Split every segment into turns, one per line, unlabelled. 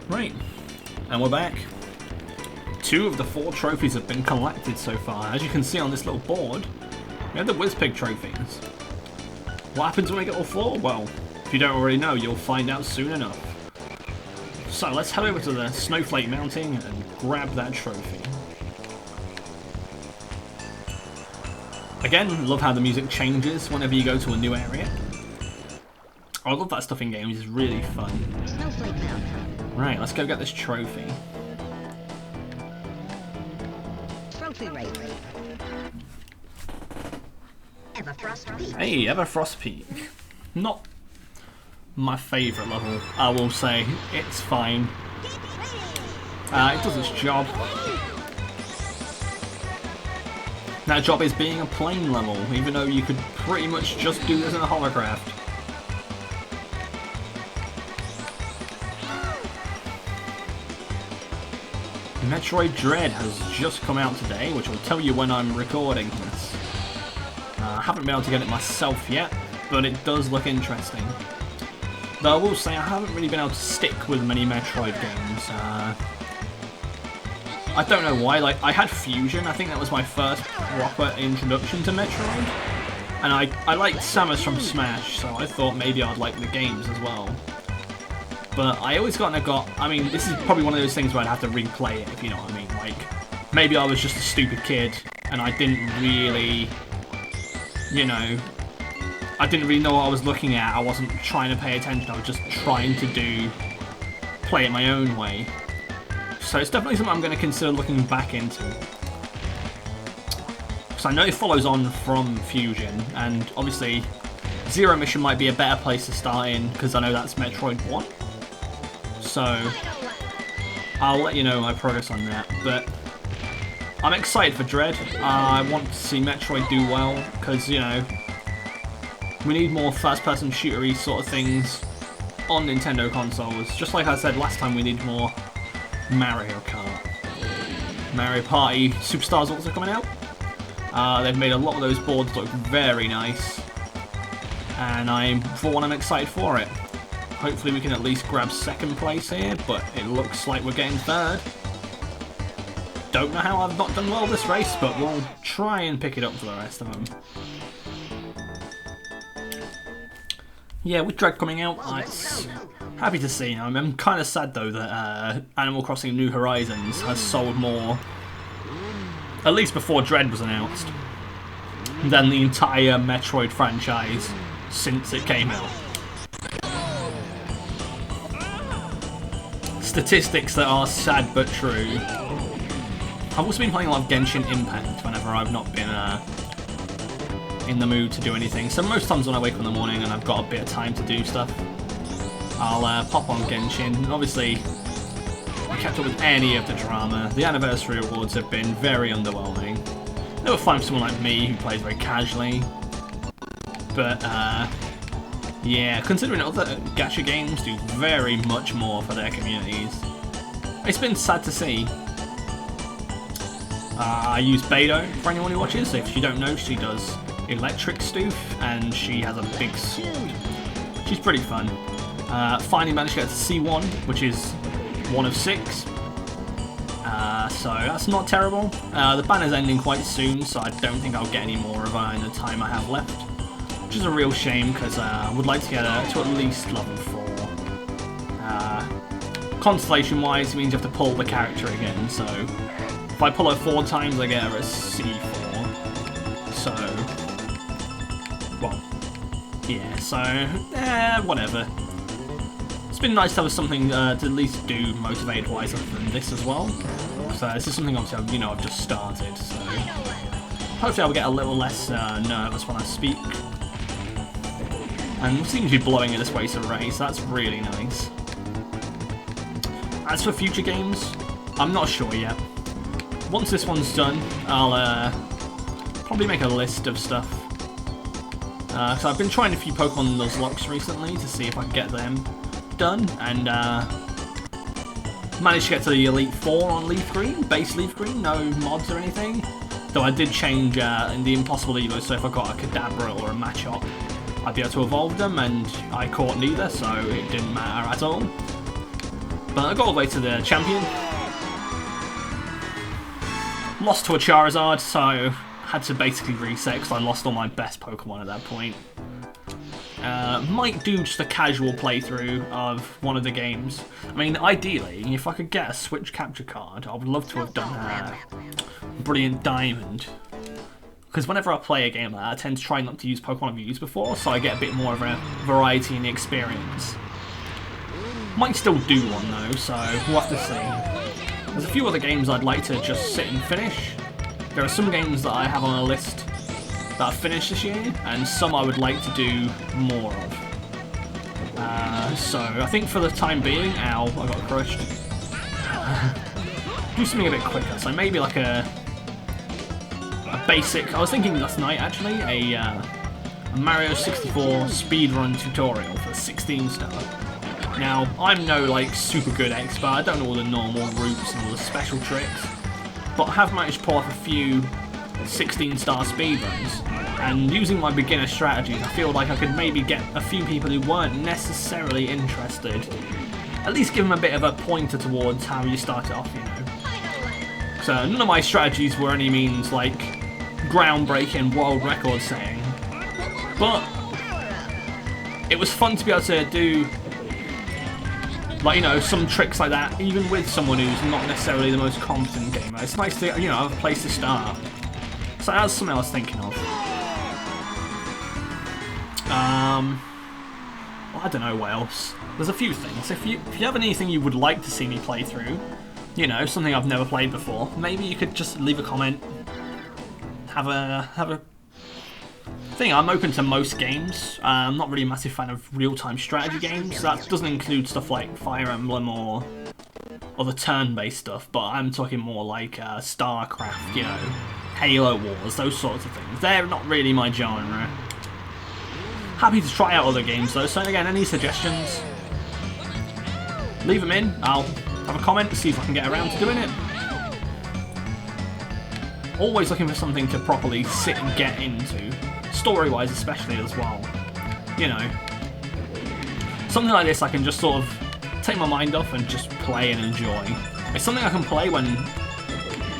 Right, and we're back. 2 of the 4 trophies have been collected so far. As you can see on this little board, we have the Whizpig trophies. What happens when we get all 4? Well, if you don't already know, you'll find out soon enough. So let's head over to the Snowflake Mountain and grab that trophy. Again, love how the music changes whenever you go to a new area. I love that stuff in games, it's really fun.
Snowflake Mountain.
Right, let's go get this trophy.
Trophy race. Everfrost Peak.
Hey, Everfrost Peak. Not my favourite level, I will say. It's fine. It does its job. That job is being a plane level, even though you could pretty much just do this in a hovercraft. Metroid Dread has just come out today, which will tell you when I'm recording this. I haven't been able to get it myself yet, but it does look interesting. Though I will say I haven't really been able to stick with many Metroid games. I don't know why, like, I had Fusion, I think that was my first proper introduction to Metroid. And I liked Samus from Smash, so I thought maybe I'd like the games as well. But I always I mean, this is probably one of those things where I'd have to replay it, if you know what I mean. Like, maybe I was just a stupid kid, and I didn't really, you know, I didn't really know what I was looking at. I wasn't trying to pay attention, I was just trying to play it my own way. So it's definitely something I'm going to consider looking back into. Because I know it follows on from Fusion, and obviously Zero Mission might be a better place to start in, because I know that's Metroid 1. So I'll let you know my progress on that. But I'm excited for Dread. I want to see Metroid do well, because, you know, we need more first-person shootery sort of things on Nintendo consoles. Just like I said last time, we need more Mario Kart. Mario Party Superstars also coming out. They've made a lot of those boards look very nice, and for one, I'm excited for it. Hopefully we can at least grab 2nd place here, but it looks like we're getting 3rd. Don't know how I've not done well this race, but we'll try and pick it up for the rest of them. Yeah, with Dread coming out, it's happy to see. I'm kind of sad though that Animal Crossing New Horizons has sold more, at least before Dread was announced, than the entire Metroid franchise since it came out. Statistics that are sad but true. I've also been playing a lot of Genshin Impact whenever I've not been in the mood to do anything. So most times when I wake up in the morning and I've got a bit of time to do stuff, I'll pop on Genshin. And obviously, I kept up with any of the drama. The anniversary awards have been very underwhelming. They were fun for someone like me who plays very casually. But, yeah, considering other gacha games do very much more for their communities, it's been sad to see. I use Beidou for anyone who watches. So if you don't know, she does electric stoof, and she has a big sword. She's pretty fun. Finally managed to get to C1, which is 1 of 6. So that's not terrible. The banner's ending quite soon, so I don't think I'll get any more of her in the time I have left. Which is a real shame, because I would like to get her to at least level 4. Constellation-wise, it means you have to pull the character again, so if I pull her 4 times, I get her a C4. So, well, yeah, so, whatever. It's been nice to have something to at least do motivated-wise other than this as well. So this is something obviously I've just started, so hopefully I'll get a little less nervous when I speak. And we seem to be blowing it this way to race, that's really nice. As for future games, I'm not sure yet. Once this one's done, I'll probably make a list of stuff. So I've been trying a few Pokemon Nuzlocke recently to see if I can get them done, and managed to get to the Elite 4 on Leaf Green, base Leaf Green, no mods or anything. Though I did change in the Impossible Evo, so if I got a Kadabra or a Machop, I'd be able to evolve them, and I caught neither, so it didn't matter at all. But I got all the way to the champion. Lost to a Charizard, so had to basically reset because I lost all my best Pokemon at that point. Might do just a casual playthrough of one of the games. I mean, ideally, if I could get a Switch capture card, I would love to have done Brilliant Diamond. Because whenever I play a game like that, I tend to try not to use Pokemon I've used before, so I get a bit more of a variety in the experience. Might still do one though, so we'll have to see. There's a few other games I'd like to just sit and finish. There are some games that I have on a list that I've finished this year, and some I would like to do more of. So I think for the time being, ow, I got crushed. Do something a bit quicker, so maybe like a basic, I was thinking last night actually, a Mario 64 speedrun tutorial for 16 star. Now, I'm no like super good expert, I don't know all the normal routes and all the special tricks, but I have managed to pull off a few 16 star speedruns, and using my beginner strategies, I feel like I could maybe get a few people who weren't necessarily interested, at least give them a bit of a pointer towards how you start it off, you know. So none of my strategies were any means like groundbreaking world record setting, but it was fun to be able to do, like, you know, some tricks like that, even with someone who's not necessarily the most competent gamer. It's nice to, you know, have a place to start. So that's something I was thinking of. Well, I don't know what else. There's a few things. If you have anything you would like to see me play through, you know, something I've never played before, maybe you could just leave a comment. Have a thing. I'm open to most games. I'm not really a massive fan of real-time strategy games. That doesn't include stuff like Fire Emblem or other turn-based stuff, but I'm talking more like StarCraft, you know, Halo Wars, those sorts of things. They're not really my genre. Happy to try out other games though, so again, any suggestions, leave them in. I'll have a comment to see if I can get around to doing it. Always looking for something to properly sit and get into, story-wise especially as well. You know, something like this I can just sort of take my mind off and just play and enjoy. It's something I can play when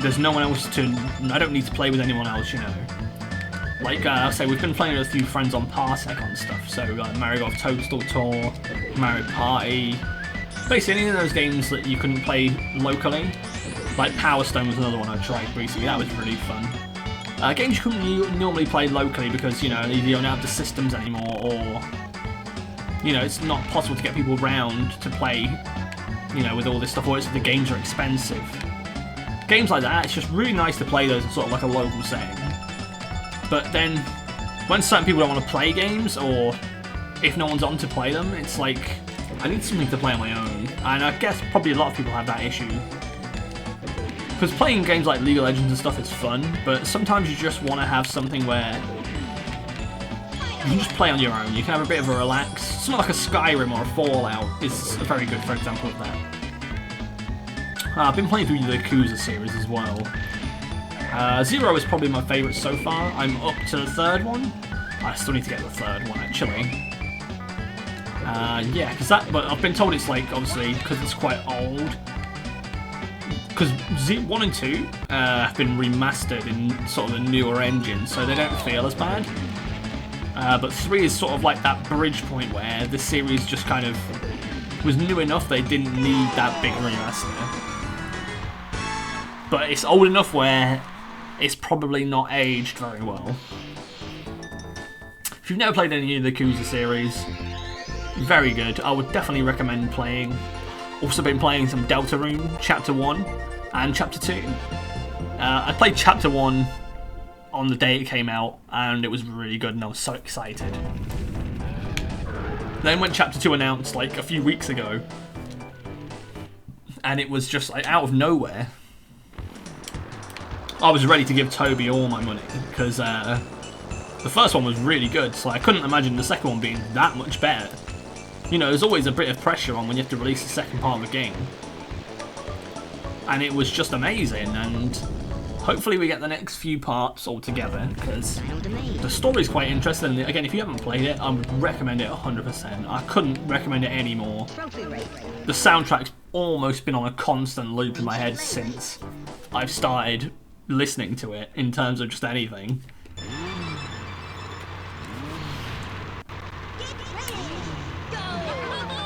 there's no one else to, I don't need to play with anyone else, you know. Like, I say, we've been playing with a few friends on Parsec on stuff, so Mario Golf Toadstool Tour, Mario Party, basically any of those games that you couldn't play locally. Like Power Stone was another one I tried recently, that was really fun. Games you couldn't normally play locally because, you know, you don't have the systems anymore, or, you know, it's not possible to get people around to play, you know, with all this stuff, or the games are expensive. Games like that, it's just really nice to play those in sort of like a local setting. But then, when certain people don't want to play games, or if no one's on to play them, it's like, I need something to play on my own. And I guess probably a lot of people have that issue. Because playing games like League of Legends and stuff is fun, but sometimes you just want to have something where you can just play on your own. You can have a bit of a relax. Something like a Skyrim or a Fallout is a very good, for example, of that. I've been playing through the Yakuza series as well. Zero is probably my favourite so far. I'm up to the third one. I still need to get the third one, actually. Yeah, because that, but I've been told it's like, obviously, because it's quite old. Because 1 and 2 have been remastered in sort of a newer engine, so they don't feel as bad. But 3 is sort of like that bridge point where the series just kind of was new enough they didn't need that big remaster. But it's old enough where it's probably not aged very well. If you've never played any of the Yakuza series, very good. I would definitely recommend playing. Also been playing some Deltarune, Chapter 1 and Chapter 2. I played Chapter 1 on the day it came out, and it was really good, and I was so excited. Then when Chapter 2 announced like a few weeks ago, and it was just like out of nowhere, I was ready to give Toby all my money, because the first one was really good, so I couldn't imagine the second one being that much better. You know, there's always a bit of pressure on when you have to release the second part of the game. And it was just amazing, and hopefully we get the next few parts all together, because the story's quite interesting. Again, if you haven't played it, I would recommend it 100%. I couldn't recommend it any more. The soundtrack's almost been on a constant loop in my head since I've started listening to it in terms of just anything.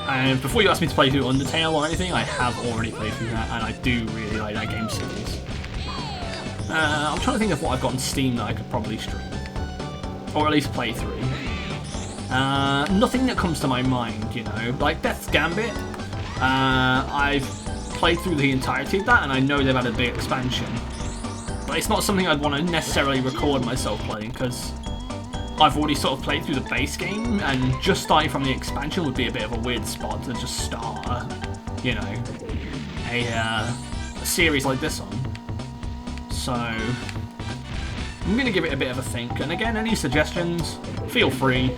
And before you ask me to play through Undertale or anything, I have already played through that, and I do really like that game series. I'm trying to think of what I've got on Steam that I could probably stream, or at least play through. Nothing that comes to my mind, you know, like Death's Gambit. I've played through the entirety of that, and I know they've had a big expansion, but it's not something I'd want to necessarily record myself playing, because I've already sort of played through the base game, and just starting from the expansion would be a bit of a weird spot to just start, you know, a series like this on. So I'm going to give it a bit of a think, and again, any suggestions, feel free.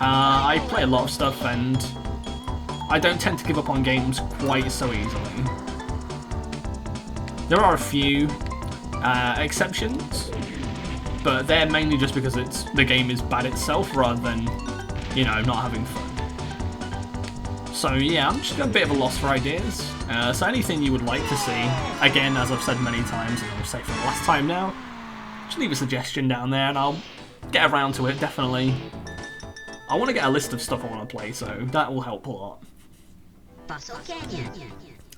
I play a lot of stuff, and I don't tend to give up on games quite so easily. There are a few exceptions, but they're mainly just because the game is bad itself rather than, you know, not having fun. So yeah, I'm just a bit of a loss for ideas. So anything you would like to see, again, as I've said many times, and I'll say for the last time now, just leave a suggestion down there and I'll get around to it, definitely. I want to get a list of stuff I want to play, so that will help a lot.
Fossil Canyon.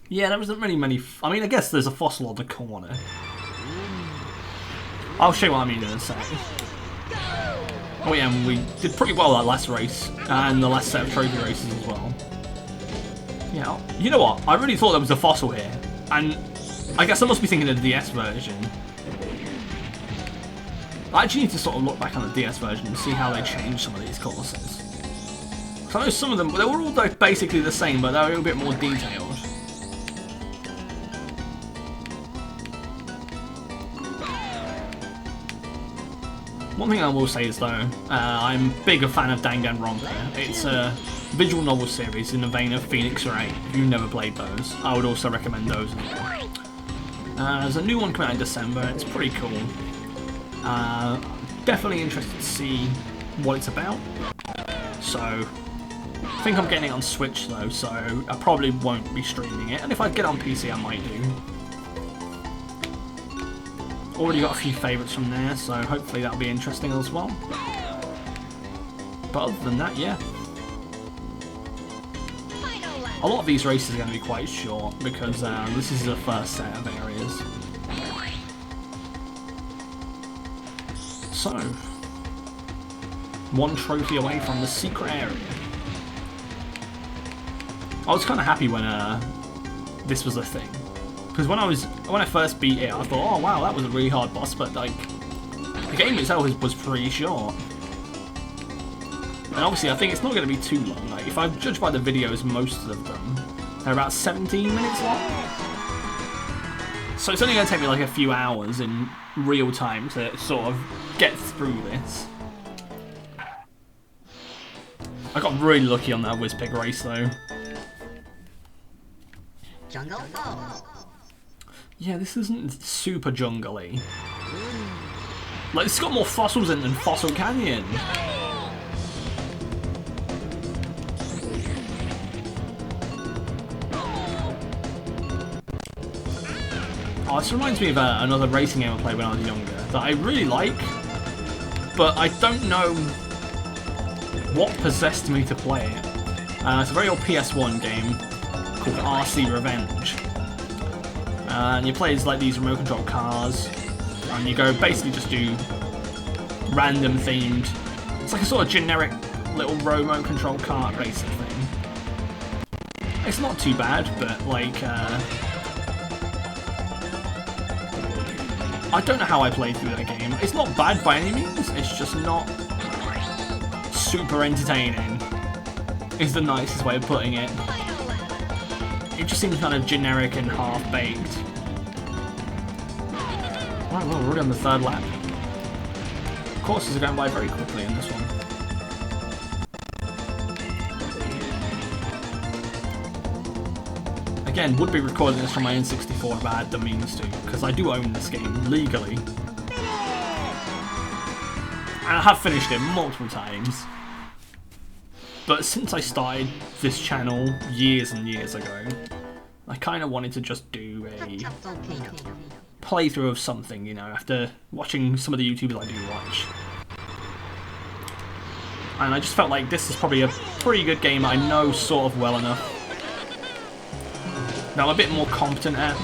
Yeah, there isn't really many... I mean, I guess there's a fossil on the corner. I'll show you what I mean in a sec. Oh yeah, and we did pretty well that last race, and the last set of trophy races as well. Yeah, you know what? I really thought there was a fossil here, and I guess I must be thinking of the DS version. I actually need to sort of look back on the DS version and see how they changed some of these courses. Because I know some of them, they were all basically the same, but they were a little bit more detailed. One thing I will say is though, I'm big a fan of Danganronpa. It's a visual novel series in the vein of Phoenix Wright. If you've never played those, I would also recommend those as well. There's a new one coming out in December, it's pretty cool. Definitely interested to see what it's about. So, I think I'm getting it on Switch though, so I probably won't be streaming it. And if I get it on PC, I might do. Already got a few favourites from there, so hopefully that'll be interesting as well. But other than that, yeah. A lot of these races are going to be quite short because this is the first set of areas. So, one trophy away from the secret area. I was kind of happy when this was a thing, because when I first beat it, I thought, oh wow, that was a really hard boss, but like the game itself was pretty short. And obviously, I think it's not going to be too long. Like if I judge by the videos, most of them they're about 17 minutes long. So it's only going to take me like a few hours in real time to sort of get through this. I got really lucky on that Whizpig race though.
Jungle Falls.
Yeah, this isn't super jungly. Like it's got more fossils in than Fossil Canyon. Oh, this reminds me of another racing game I played when I was younger that I really like, but I don't know what possessed me to play it. It's a very old PS1 game called RC Revenge. And you play as like these remote control cars, and you go basically just do random themed. It's like a sort of generic little remote control car racer thing. It's not too bad, but like I don't know how I played through that game. It's not bad by any means, it's just not super entertaining, is the nicest way of putting it. It just seems kind of generic and half-baked. Right, well, we're already on the third lap. Courses are going by very quickly in this one. Again, would be recording this from my N64 if I had the means to, because I do own this game legally. And I have finished it multiple times. But since I started this channel years and years ago, I kind of wanted to just do a
volcano.
playthrough of something, you know, after watching some of the YouTubers I do watch. And I just felt like this is probably a pretty good game I know sort of well enough. Now I'm a bit more competent at.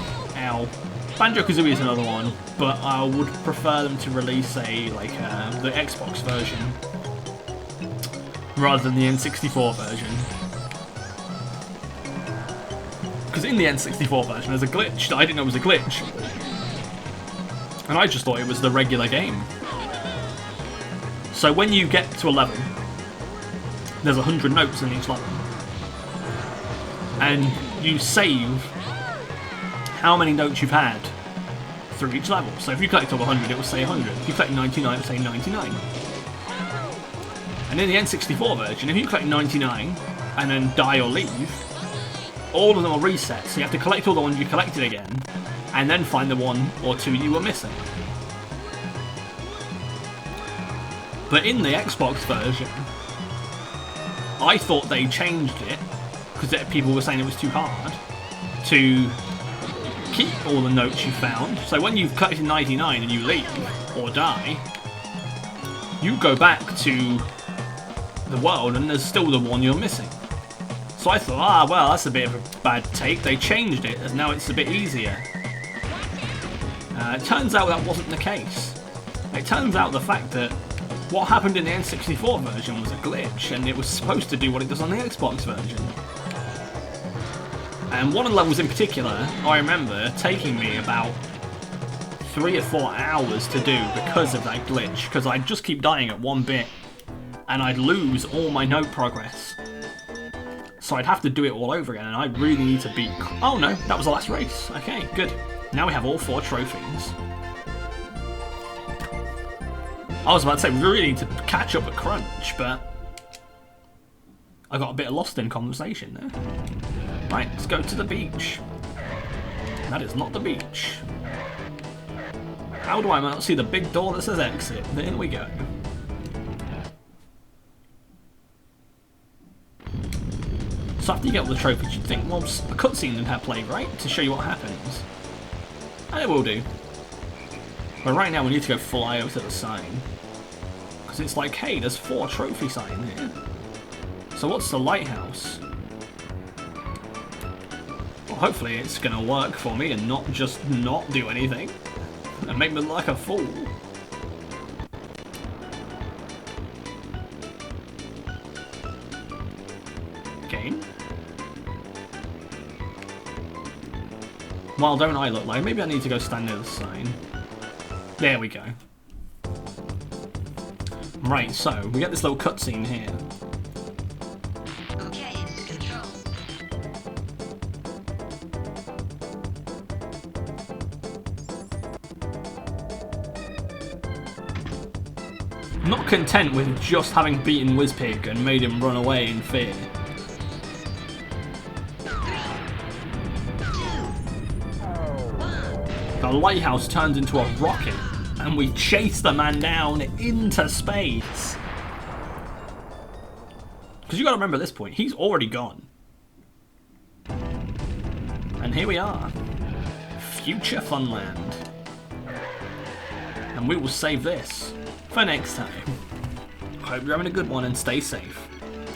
Banjo-Kazooie is another one, but I would prefer them to release the Xbox version rather than the N64 version. Because in the N64 version there's a glitch that I didn't know was a glitch. And I just thought it was the regular game. So when you get to a level, there's 100 notes in each level. And you save how many notes you've had through each level. So if you collect over 100, it will say 100. If you collect 99, it will say 99. And in the N64 version, if you collect 99 and then die or leave, all of them will reset. So you have to collect all the ones you collected again, and then find the one or two you were missing. But in the Xbox version, I thought they changed it, because people were saying it was too hard, to keep all the notes you found. So when you've collected 99 and you leave, or die, you go back to the world and there's still the one you're missing. So I thought, well, that's a bit of a bad take. They changed it, and now it's a bit easier. It turns out that wasn't the case. It turns out the fact that what happened in the N64 version was a glitch, and it was supposed to do what it does on the Xbox version. And one of the levels in particular, I remember taking me about 3 or 4 hours to do because of that glitch, because I'd just keep dying at one bit, and I'd lose all my note progress. So I'd have to do it all over again, and I really need to beat... Oh no, that was the last race. Okay, good. Now we have all 4 trophies. I was about to say, we really need to catch up at Crunch, but I got a bit lost in conversation there. Right, let's go to the beach. That is not the beach. How do I not see the big door that says exit? There we go. So after you get all the trophies, you'd think, well, a cutscene would have played, right? To show you what happens. And it will do. But right now we need to go fly over to the sign. Because it's like, hey, there's 4 trophy sign here. So what's the lighthouse? Well, hopefully it's going to work for me and not just not do anything. And make me look like a fool. Game. Well, don't I look like? Maybe I need to go stand near the sign. There we go. Right, so we get this little cutscene here.
Okay, control.
Not content with just having beaten Wizpig and made him run away in fear. The lighthouse turns into a rocket, and we chase the man down into space. Because you got to remember at this point, he's already gone. And here we are, future Funland. And we will save this for next time. Hope you're having a good one and stay safe.